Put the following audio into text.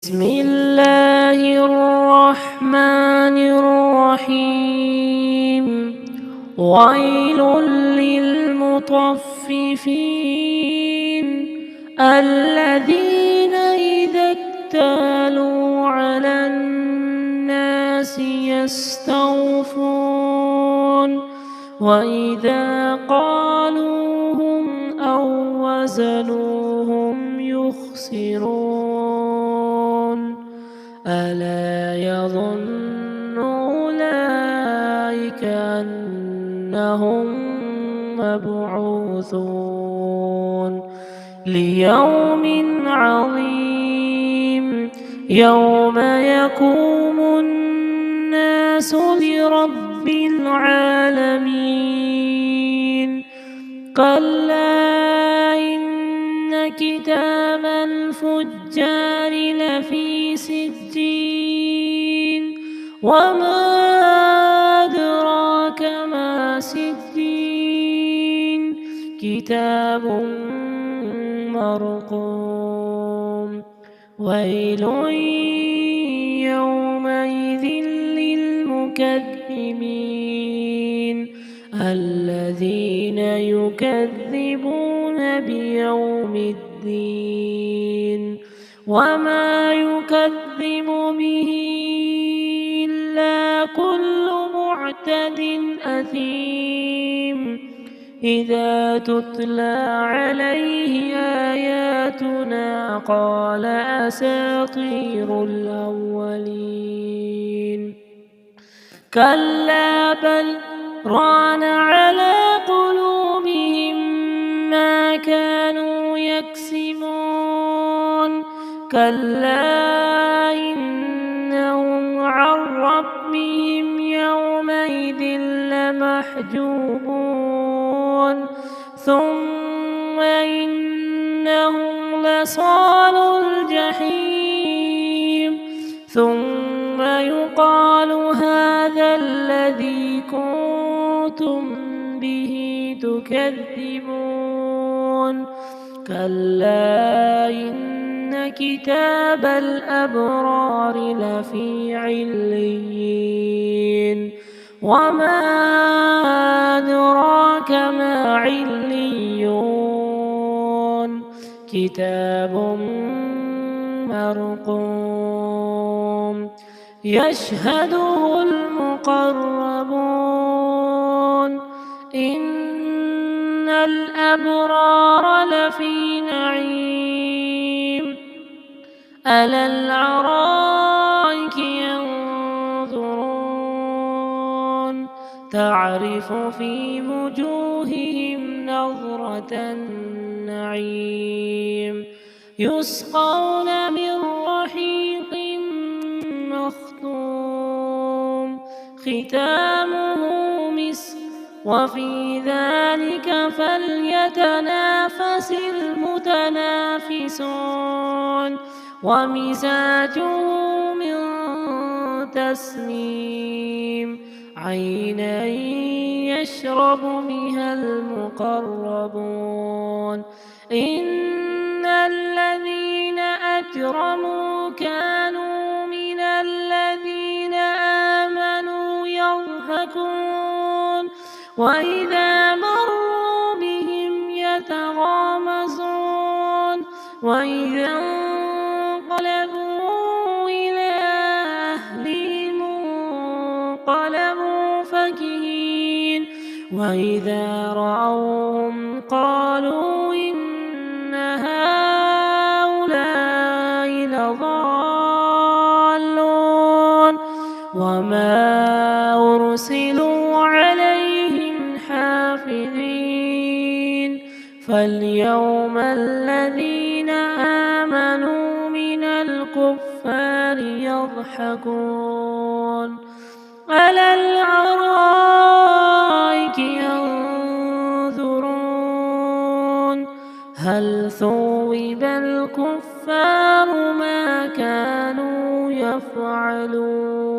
بسم الله الرحمن الرحيم. ويل للمطففين الذين إذا اكتالوا على الناس يستوفون وإذا قالوهم أو وزنوهم يخسرون. ألا يظن أولئك أنهم مبعوثون ليوم عظيم يوم يقوم الناس لرب العالمين. كلا إن كتاب الفجار لفي سجين وما أدراك ما سجين كتاب مرقوم. ويل يومئذ للمكذبين الذين يكذبون بيوم الدين وما يكذب به إلا كل معتد أثيم إذا تتلى عليه آياتنا قال أساطير الأولين. كلا بل ران على قلوبهم ما كانوا يكسبون. كلا إنهم عن ربهم يومئذ لمحجوبون ثم إنهم لصالو الجحيم ثم يقال هذا الذي كنتم به تكذبون. كلا إن كتاب الأبرار لفي عليين وما أدراك ما عليون كتاب مرقوم يشهده المقربون. إن الأبرار لفي نعيم على الأرائك ينظرون تعرف في وجوههم نظرة النعيم يسقون من رحيق مختوم ختامه مسك وفي ذلك فليتنافس المتنافسون. ومزاجه من تسنيم عينا يشرب بها المقربون. إن الذين أجرموا كانوا من الذين آمنوا يضحكون وإذا مروا بهم يتغامزون وإذا انقلبوا إلى أهلهم انقلبوا فكهين وإذا رأوهم قالوا إن هؤلاء لضالون وما أرسلوا عليهم حافظين. فاليوم الذين آمنوا من الكفار يضحكون على الأرائك ينظرون هل ثوب الكفار ما كانوا يفعلون.